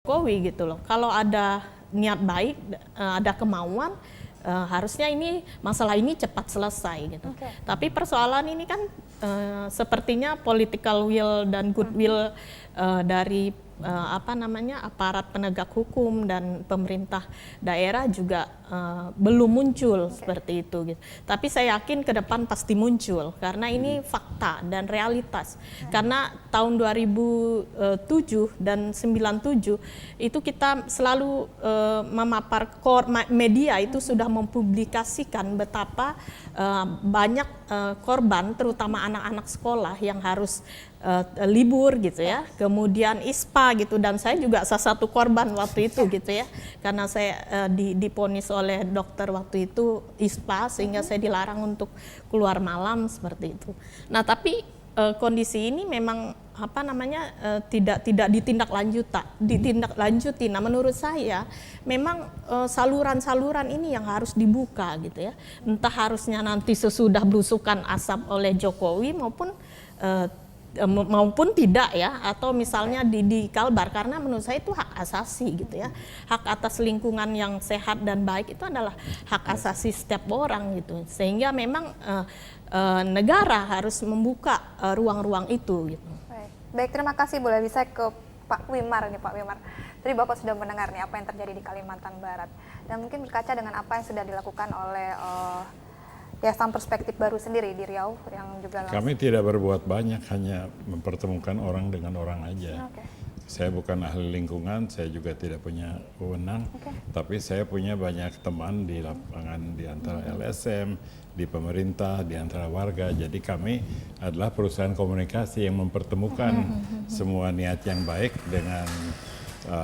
Jokowi gitu loh. Kalau ada niat baik, ada kemauan, harusnya ini masalah ini cepat selesai gitu. Tapi persoalan ini kan sepertinya political will dan goodwill dari aparat penegak hukum dan pemerintah daerah juga belum muncul seperti itu gitu. Tapi saya yakin ke depan pasti muncul karena ini fakta dan realitas. Karena tahun 2007 dan 97 itu kita selalu media itu sudah mempublikasikan betapa banyak korban terutama anak-anak sekolah yang harus libur gitu ya, kemudian ISPA gitu, dan saya juga salah satu korban waktu itu gitu ya, karena saya diponis oleh dokter waktu itu ISPA sehingga saya dilarang untuk keluar malam seperti itu. Nah tapi kondisi ini memang tidak ditindaklanjuti. Nah menurut saya memang saluran-saluran ini yang harus dibuka gitu ya, entah harusnya nanti sesudah belusukan asap oleh Jokowi maupun tidak ya, atau misalnya di Kalbar, karena menurut saya itu hak asasi gitu ya, hak atas lingkungan yang sehat dan baik itu adalah hak asasi setiap orang gitu, sehingga memang negara harus membuka ruang-ruang itu gitu. Baik, terima kasih. Boleh bisa ke Pak Wimar nih, Pak Wimar. Tadi Bapak sudah mendengar nih apa yang terjadi di Kalimantan Barat, dan mungkin berkaca dengan apa yang sudah dilakukan oleh Yayasan Perspektif Baru sendiri di Riau yang juga kami tidak berbuat banyak, hanya mempertemukan orang dengan orang aja. Saya bukan ahli lingkungan, saya juga tidak punya wewenang, tapi saya punya banyak teman di lapangan, di antara LSM, di pemerintah, di antara warga. Jadi kami adalah perusahaan komunikasi yang mempertemukan semua niat yang baik dengan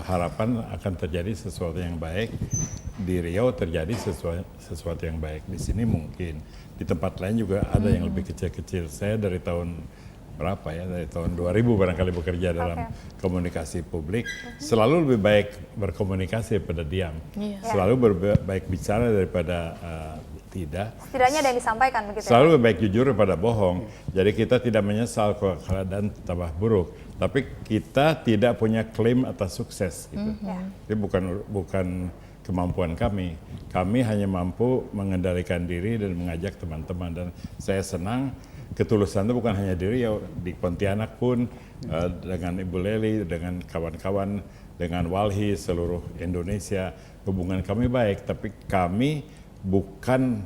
harapan akan terjadi sesuatu yang baik. Di Riau terjadi sesuatu yang baik. Di sini mungkin, di tempat lain juga ada yang lebih kecil-kecil. Saya dari tahun berapa ya, dari tahun 2000 barangkali bekerja dalam komunikasi publik. Selalu lebih baik berkomunikasi daripada diam. Selalu baik bicara daripada tidak. Setidaknya ada yang disampaikan begitu. Selalu lebih baik jujur daripada bohong. Jadi kita tidak menyesal kalau keadaan tambah buruk, tapi kita tidak punya klaim atas sukses gitu. Itu bukan kemampuan kami. Kami hanya mampu mengendalikan diri dan mengajak teman-teman, dan saya senang ketulusan itu bukan hanya di Riau, di Pontianak pun dengan Ibu Leli, dengan kawan-kawan, dengan Walhi, seluruh Indonesia, hubungan kami baik, tapi kami bukan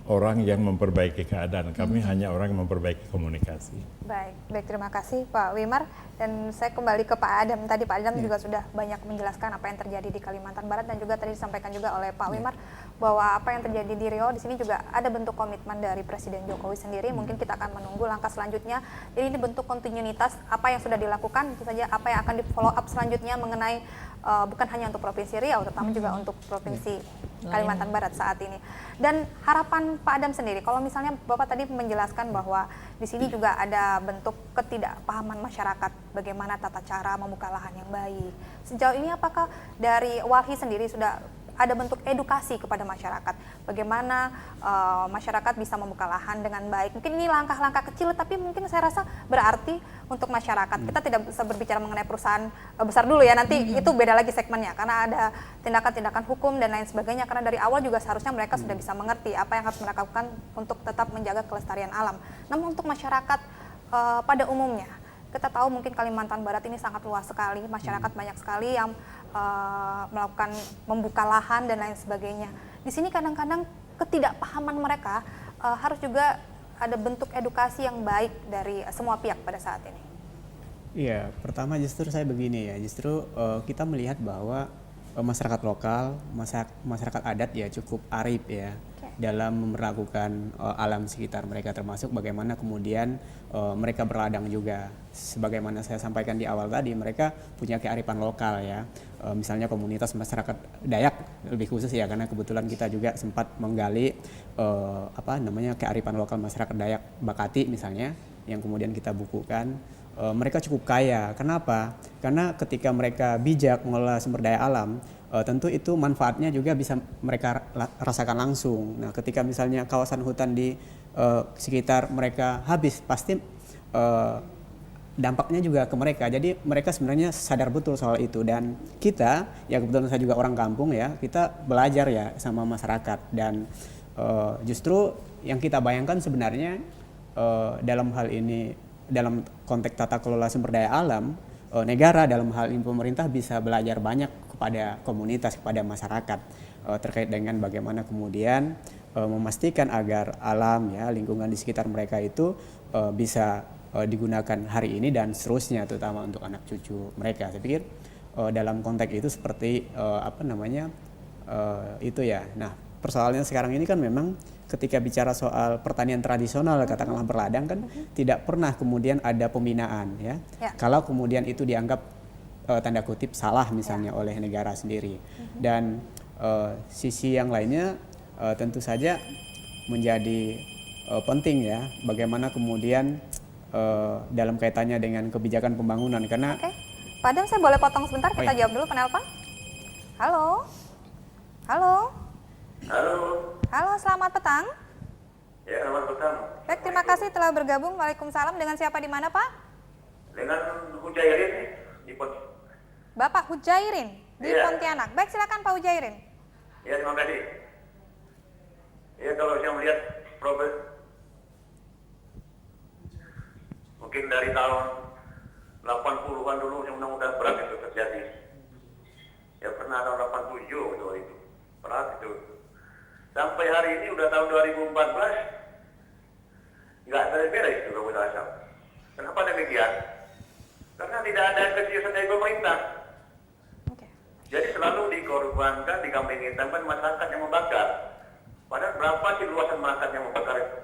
orang yang memperbaiki keadaan, kami hanya orang yang memperbaiki komunikasi. Baik, terima kasih Pak Wimar. Dan saya kembali ke Pak Adam. Tadi Pak Adam juga sudah banyak menjelaskan apa yang terjadi di Kalimantan Barat, dan juga tadi disampaikan juga oleh Pak Wimar bahwa apa yang terjadi di Riau di sini juga ada bentuk komitmen dari Presiden Jokowi sendiri. Mungkin kita akan menunggu langkah selanjutnya. Jadi ini bentuk kontinuitas apa yang sudah dilakukan, tentu saja apa yang akan di follow up selanjutnya mengenai bukan hanya untuk Provinsi Riau, tetapi juga untuk Provinsi Kalimantan Barat saat ini. Dan harapan Pak Adam sendiri, kalau misalnya Bapak tadi menjelaskan bahwa di sini juga ada bentuk ketidakpahaman masyarakat bagaimana tata cara membuka lahan yang baik. Sejauh ini apakah dari Walhi sendiri sudah ada bentuk edukasi kepada masyarakat, bagaimana masyarakat bisa membuka lahan dengan baik? Mungkin ini langkah-langkah kecil, tapi mungkin saya rasa berarti untuk masyarakat. Kita tidak bisa berbicara mengenai perusahaan besar dulu ya, nanti itu beda lagi segmennya, karena ada tindakan-tindakan hukum dan lain sebagainya, karena dari awal juga seharusnya mereka sudah bisa mengerti apa yang harus mereka lakukan untuk tetap menjaga kelestarian alam. Namun untuk masyarakat pada umumnya, kita tahu mungkin Kalimantan Barat ini sangat luas sekali, masyarakat banyak sekali yang melakukan membuka lahan dan lain sebagainya. Di sini kadang-kadang ketidakpahaman mereka harus juga ada bentuk edukasi yang baik dari semua pihak pada saat ini. Iya, pertama justru saya begini ya, justru kita melihat bahwa masyarakat lokal, masyarakat adat ya cukup arif ya dalam memperlakukan alam sekitar mereka, termasuk bagaimana kemudian mereka berladang juga. Sebagaimana saya sampaikan di awal tadi, mereka punya kearifan lokal ya. Misalnya komunitas masyarakat Dayak lebih khusus ya, karena kebetulan kita juga sempat menggali kearifan lokal masyarakat Dayak Bakati misalnya, yang kemudian kita bukukan. Mereka cukup kaya. Kenapa? Karena ketika mereka bijak mengelola sumber daya alam, tentu itu manfaatnya juga bisa mereka rasakan langsung. Nah, ketika misalnya kawasan hutan di sekitar mereka habis, pasti dampaknya juga ke mereka. Jadi mereka sebenarnya sadar betul soal itu, dan kita, ya kebetulan saya juga orang kampung ya, kita belajar ya sama masyarakat, dan justru yang kita bayangkan sebenarnya dalam hal ini, dalam konteks tata kelola sumber daya alam, negara dalam hal ini pemerintah bisa belajar banyak kepada komunitas, kepada masyarakat terkait dengan bagaimana kemudian memastikan agar alam ya, lingkungan di sekitar mereka itu bisa digunakan hari ini dan seterusnya, terutama untuk anak cucu mereka. Saya pikir dalam konteks itu seperti itu ya. Nah, persoalannya sekarang ini kan memang ketika bicara soal pertanian tradisional, katakanlah berladang kan tidak pernah kemudian ada pembinaan ya. Kalau kemudian itu dianggap tanda kutip salah misalnya oleh negara sendiri. Dan sisi yang lainnya tentu saja menjadi penting ya, bagaimana kemudian dalam kaitannya dengan kebijakan pembangunan, karena Pak Adam, saya boleh potong sebentar, kita jawab dulu penelpon. Halo. Halo. Halo. Halo, selamat petang. Ya, selamat petang. Baik, terima kasih telah bergabung. Waalaikumsalam. Dengan siapa di mana, Pak? Dengan Hujairin di Bapak Hujairin di Pontianak. Baik, silakan Pak Hujairin. Ya, terima kasih. Ya, kalau saya melihat problem mungkin dari tahun 80-an dulu undang-undang berat itu terjadi. Ya, pernah tahun 87 itu. Berat itu. Sampai hari ini udah tahun 2014 nggak beres itu kabut asap. Kenapa demikian? Karena tidak ada keseriusan dari pemerintah. Jadi selalu dikorbankan, dikambing hitamkan masyarakat yang membakar. Padahal berapa sih luasan masyarakat yang membakar itu?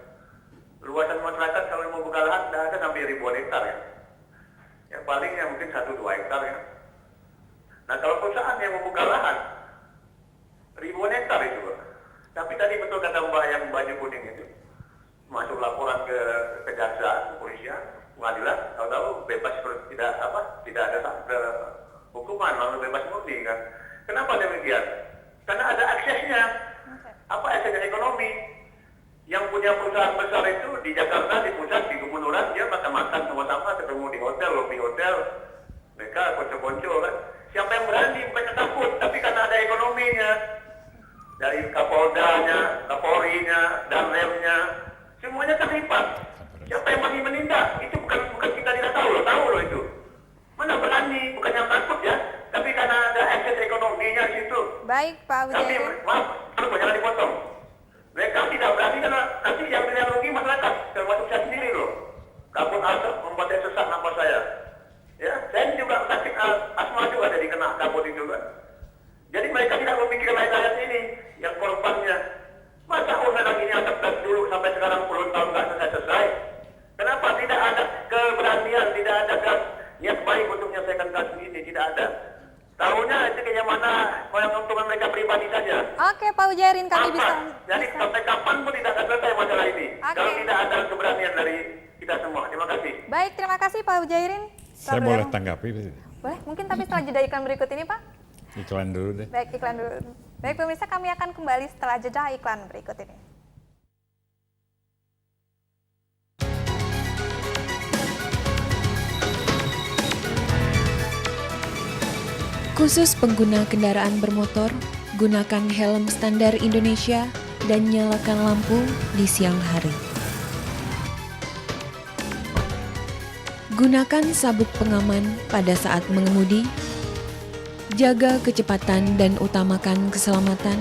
Luasan masyarakat kalau mau buka lahan tidak ada sampai ribuan hektar ya. Yang palingnya mungkin 1-2 hektar ya. Nah, kalau perusahaan yang membuka lahan ribuan hektar itu, tapi tadi betul kata Mbak yang baju kuning itu, masuk laporan ke kejaksaan, kepolisian, pengadilan, tahu-tahu bebas, tidak ada hukuman, lalu bebas murni kan? Kenapa demikian? Karena ada aksesnya. Apa aksesnya? Ekonomi. Yang punya perusahaan besar itu di Jakarta, di pusat, di gubernuran, dia makan-makan sama-sama, ketemu di hotel, lobi hotel, mereka konco-konco kan? Siapa yang berani? Mereka takut, tapi karena ada ekonominya. Dari Kapoldanya, Kapolrinya, Danremnya, semuanya terlibat. Siapa yang masih menindak? Itu bukan kita tidak tahu loh itu. Mana berani? Bukan yang takut ya, tapi karena ada akses ekonominya di situ. Baik, Pak Tapi Hujairin. maaf, jangan dipotong. Mereka tidak berani karena nanti yang rugi masyarakat, termasuk saya sendiri loh. Kabut asap membuat saya sesak nafas saya. Ya, saya juga sakit asma juga jadi kena kabut itu kan. Jadi mereka tidak memikirkan rakyat ini yang korbannya. Masa urusan ini asap dari dulu sampai sekarang puluhan tahun nggak selesai. Kenapa tidak ada keberanian, tidak ada niat baik untuk menyelesaikan kasus ini, tidak ada. Tahunya itu kayaknya mana yang keuntungan mereka pribadi saja. Oke, Pak Hujairin, kami bisa. Jadi sampai kapan pun tidak akan selesai masalah ini. Kalau Oke. tidak ada keberanian dari kita semua. Terima kasih. Baik, terima kasih Pak Hujairin. Saya boleh tanggapi? Boleh, mungkin tapi setelah jeda iklan berikut ini, Pak. Iklan dulu deh. Baik, iklan dulu. Baik, pemirsa, kami akan kembali setelah jeda iklan berikut ini. Khusus pengguna kendaraan bermotor, gunakan helm standar Indonesia dan nyalakan lampu di siang hari. Gunakan sabuk pengaman pada saat mengemudi. Jaga kecepatan dan utamakan keselamatan.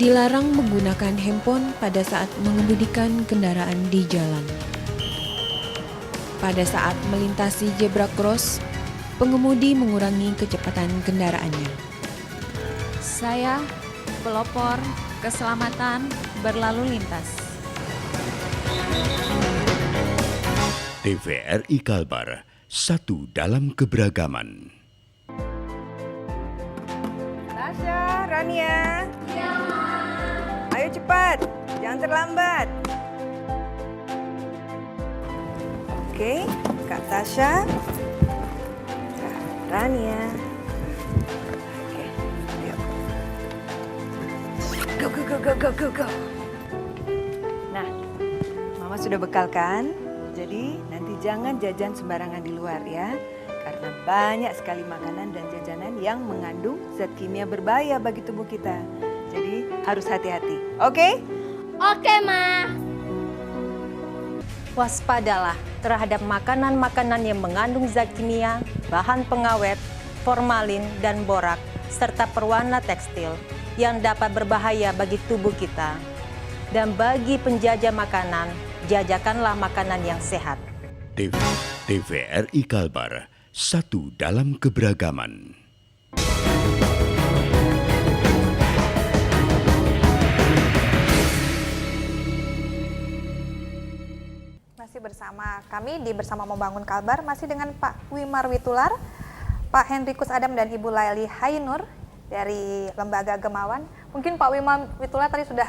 Dilarang menggunakan handphone pada saat mengemudikan kendaraan di jalan. Pada saat melintasi zebra cross, pengemudi mengurangi kecepatan kendaraannya. Saya, pelopor keselamatan berlalu lintas. TVRI Kalbar, satu dalam keberagaman. Tasya, Rania. Ayo cepat, jangan terlambat. Oke, Kak Tasya. Rania. Oke, ayo. Nah, Mama sudah bekal kan? Jadi nanti jangan jajan sembarangan di luar ya. Karena banyak sekali makanan dan jajanan yang mengandung zat kimia berbahaya bagi tubuh kita. Jadi harus hati-hati. Oke? Oke, Ma. Waspadalah terhadap makanan-makanan yang mengandung zat kimia, bahan pengawet, formalin, dan borak, serta perwarna tekstil yang dapat berbahaya bagi tubuh kita. Dan bagi penjajah makanan, jajakanlah makanan yang sehat. TVRI Kalbar, satu dalam keberagaman. Masih bersama kami di Bersama Membangun Kalbar, masih dengan Pak Wimar Witular, Pak Henrikus Adam dan Ibu Laili Hainur dari Lembaga Gemawan. Mungkin Pak Wimar Witular tadi sudah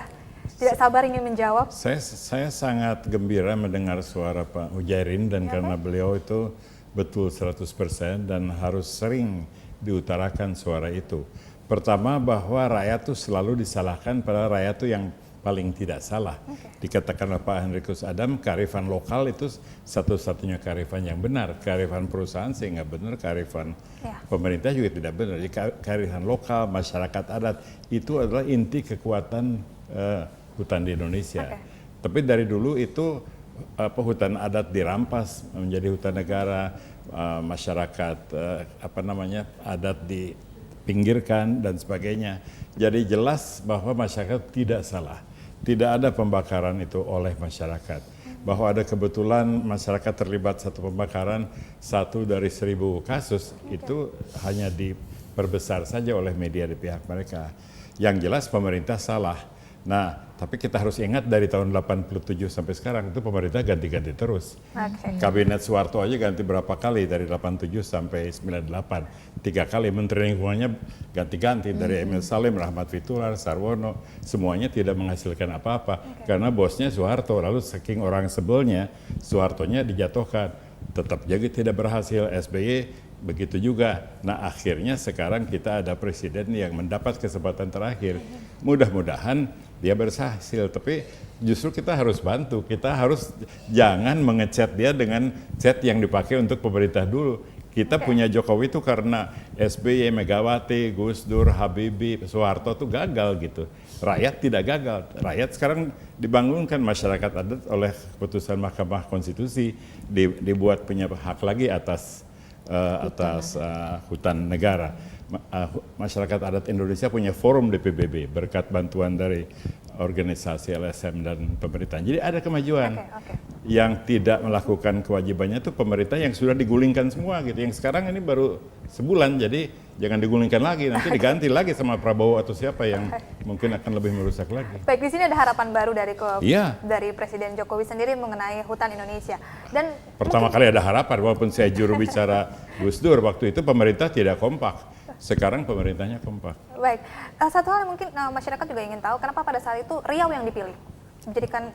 tidak sabar ingin menjawab. Saya sangat gembira mendengar suara Pak Hujairin dan karena beliau itu betul 100% dan harus sering diutarakan suara itu. Pertama bahwa rakyat itu selalu disalahkan padahal rakyat itu yang paling tidak salah. Dikatakan oleh Pak Henrikus Adam, kearifan lokal itu satu-satunya kearifan yang benar. Kearifan perusahaan sehingga benar, kearifan pemerintah juga tidak benar. Jadi kearifan lokal, masyarakat adat itu adalah inti kekuatan hutan di Indonesia. Tapi dari dulu itu hutan adat dirampas menjadi hutan negara, masyarakat adat dipinggirkan dan sebagainya. Jadi jelas bahwa masyarakat tidak salah. Tidak ada pembakaran itu oleh masyarakat. Bahwa ada kebetulan masyarakat terlibat satu pembakaran 1 dari 1000 kasus itu hanya diperbesar saja oleh media di pihak mereka. Yang jelas pemerintah salah. Nah, tapi kita harus ingat dari tahun 87 sampai sekarang itu pemerintah ganti-ganti terus. Kabinet Soeharto aja ganti berapa kali dari 87 sampai 98. 3 kali menteri lingkungannya ganti-ganti dari Emil Salim, Rahmat Witular, Sarwono, semuanya tidak menghasilkan apa-apa karena bosnya Soeharto. Lalu saking orang sebelnya, Soehartonya dijatuhkan. Tetap jadi tidak berhasil. SBY begitu juga. Nah, akhirnya sekarang kita ada presiden yang mendapat kesempatan terakhir. Mudah-mudahan dia berhasil, tapi justru kita harus bantu. Kita harus jangan mengecat dia dengan cat yang dipakai untuk pemerintah dulu. Kita punya Jokowi itu karena SBY, Megawati, Gus Dur, Habibie, Soeharto itu gagal gitu. Rakyat tidak gagal. Rakyat sekarang dibangunkan masyarakat adat oleh keputusan Mahkamah Konstitusi dibuat punya hak lagi atas hutan negara. Masyarakat adat Indonesia punya forum di PBB berkat bantuan dari organisasi LSM dan pemerintahan. Jadi ada kemajuan. Yang tidak melakukan kewajibannya itu pemerintah yang sudah digulingkan semua gitu. Yang sekarang ini baru sebulan, jadi jangan digulingkan lagi, nanti diganti lagi sama Prabowo atau siapa yang mungkin akan lebih merusak lagi. Baik, di sini ada harapan baru dari Presiden Jokowi sendiri mengenai hutan Indonesia. Dan pertama kali ada harapan, walaupun saya juru bicara Gus Dur waktu itu pemerintah tidak kompak. Sekarang pemerintahnya kompak. Baik, satu hal yang mungkin masyarakat juga ingin tahu, kenapa pada saat itu Riau yang dipilih?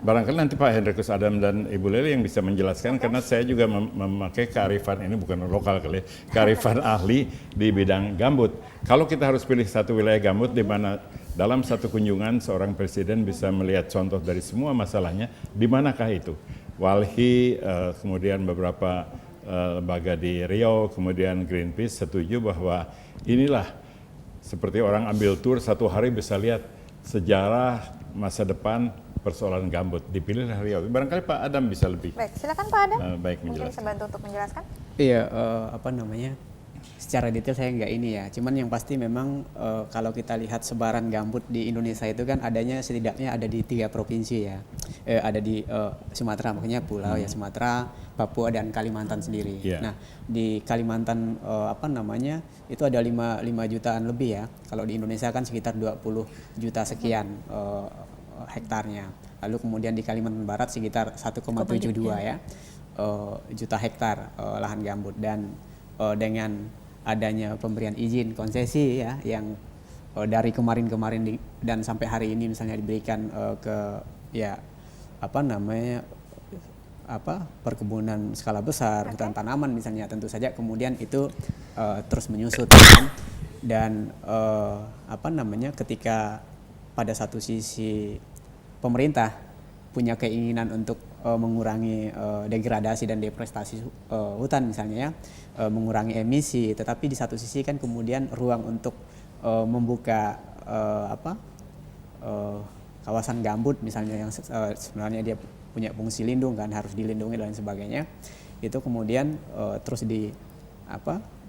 Barangkali nanti Pak Henrikus Adam dan Ibu Leli yang bisa menjelaskan karena saya juga memakai kearifan ini bukan lokal kali, kearifan ahli di bidang gambut. Kalau kita harus pilih satu wilayah gambut di mana dalam satu kunjungan seorang presiden bisa melihat contoh dari semua masalahnya, di manakah itu? Walhi, kemudian beberapa lembaga di Riau, kemudian Greenpeace setuju bahwa inilah seperti orang ambil tur satu hari bisa lihat sejarah masa depan persoalan gambut. Dipilihlah Riau. Barangkali Pak Adam bisa lebih. Baik, silakan Pak Adam. Baik, mungkin bisa bantu untuk menjelaskan. Iya, secara detail saya nggak ini ya. Cuman yang pasti memang kalau kita lihat sebaran gambut di Indonesia itu kan adanya setidaknya ada di 3 provinsi ya. Ada di Sumatera, makanya pulau ya Sumatera, Papua dan Kalimantan sendiri. Nah, di Kalimantan itu ada 5 jutaan lebih ya. Kalau di Indonesia kan sekitar 20 juta sekian hektarnya. Lalu kemudian di Kalimantan Barat sekitar 1,72 ya juta hektar lahan gambut, dan dengan adanya pemberian izin konsesi ya yang dari kemarin dan sampai hari ini misalnya diberikan perkebunan skala besar, hutan tanaman misalnya, tentu saja kemudian itu terus menyusut kan? Dan ketika pada satu sisi pemerintah punya keinginan untuk mengurangi degradasi dan deforestasi hutan misalnya ya, mengurangi emisi, tetapi di satu sisi kan kemudian ruang untuk membuka kawasan gambut misalnya yang sebenarnya dia punya fungsi lindung kan, harus dilindungi dan sebagainya, itu kemudian terus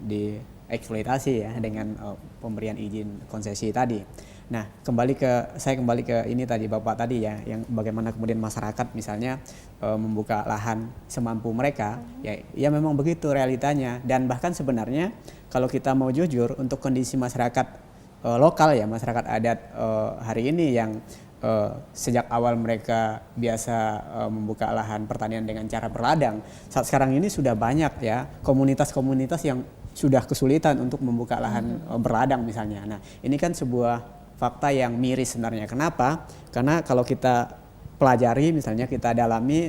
dieksploitasi ya dengan pemberian izin konsesi tadi. Nah, saya kembali ke ini tadi Bapak tadi ya, yang bagaimana kemudian masyarakat misalnya membuka lahan semampu mereka, ya memang begitu realitanya. Dan bahkan sebenarnya kalau kita mau jujur, untuk kondisi masyarakat lokal ya, masyarakat adat hari ini yang sejak awal mereka biasa membuka lahan pertanian dengan cara berladang, saat sekarang ini sudah banyak ya komunitas-komunitas yang sudah kesulitan untuk membuka lahan berladang misalnya. Nah, ini kan sebuah fakta yang miris sebenarnya. Kenapa? Karena kalau kita pelajari misalnya, kita dalami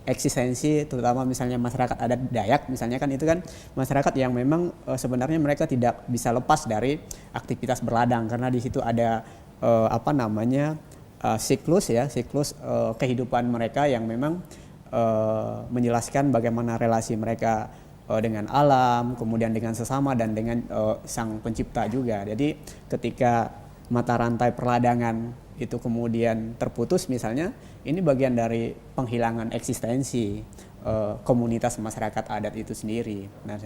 eksistensi terutama misalnya masyarakat adat Dayak misalnya, kan itu kan masyarakat yang memang sebenarnya mereka tidak bisa lepas dari aktivitas berladang, karena di situ ada siklus kehidupan mereka yang memang menjelaskan bagaimana relasi mereka dengan alam, kemudian dengan sesama dan dengan sang pencipta juga. Jadi ketika mata rantai perladangan itu kemudian terputus misalnya, ini bagian dari penghilangan eksistensi komunitas masyarakat adat itu sendiri. Nah,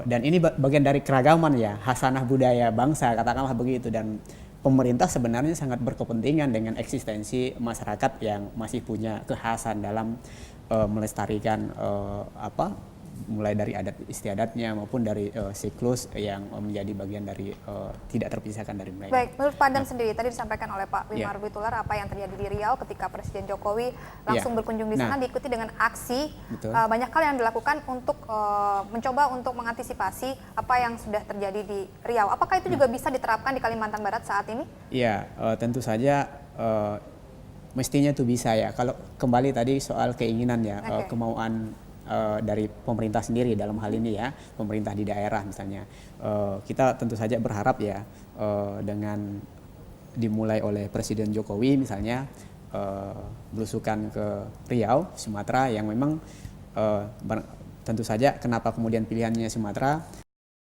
dan ini bagian dari keragaman ya, khasanah budaya bangsa katakanlah begitu, dan pemerintah sebenarnya sangat berkepentingan dengan eksistensi masyarakat yang masih punya kekhasan dalam melestarikan mulai dari adat istiadatnya maupun dari siklus yang menjadi bagian dari tidak terpisahkan dari mereka. Baik, menurut Pak Adam sendiri tadi disampaikan oleh Pak Wimar Witular apa yang terjadi di Riau ketika Presiden Jokowi langsung berkunjung di sana, diikuti dengan aksi banyak hal yang dilakukan untuk mencoba untuk mengantisipasi apa yang sudah terjadi di Riau. Apakah itu juga bisa diterapkan di Kalimantan Barat saat ini? Iya, tentu saja mestinya itu bisa ya. Kalau kembali tadi soal keinginan ya, kemauan dari pemerintah sendiri dalam hal ini ya, pemerintah di daerah misalnya, kita tentu saja berharap ya dengan dimulai oleh Presiden Jokowi misalnya belusukan ke Riau, Sumatera, yang memang tentu saja kenapa kemudian pilihannya Sumatera,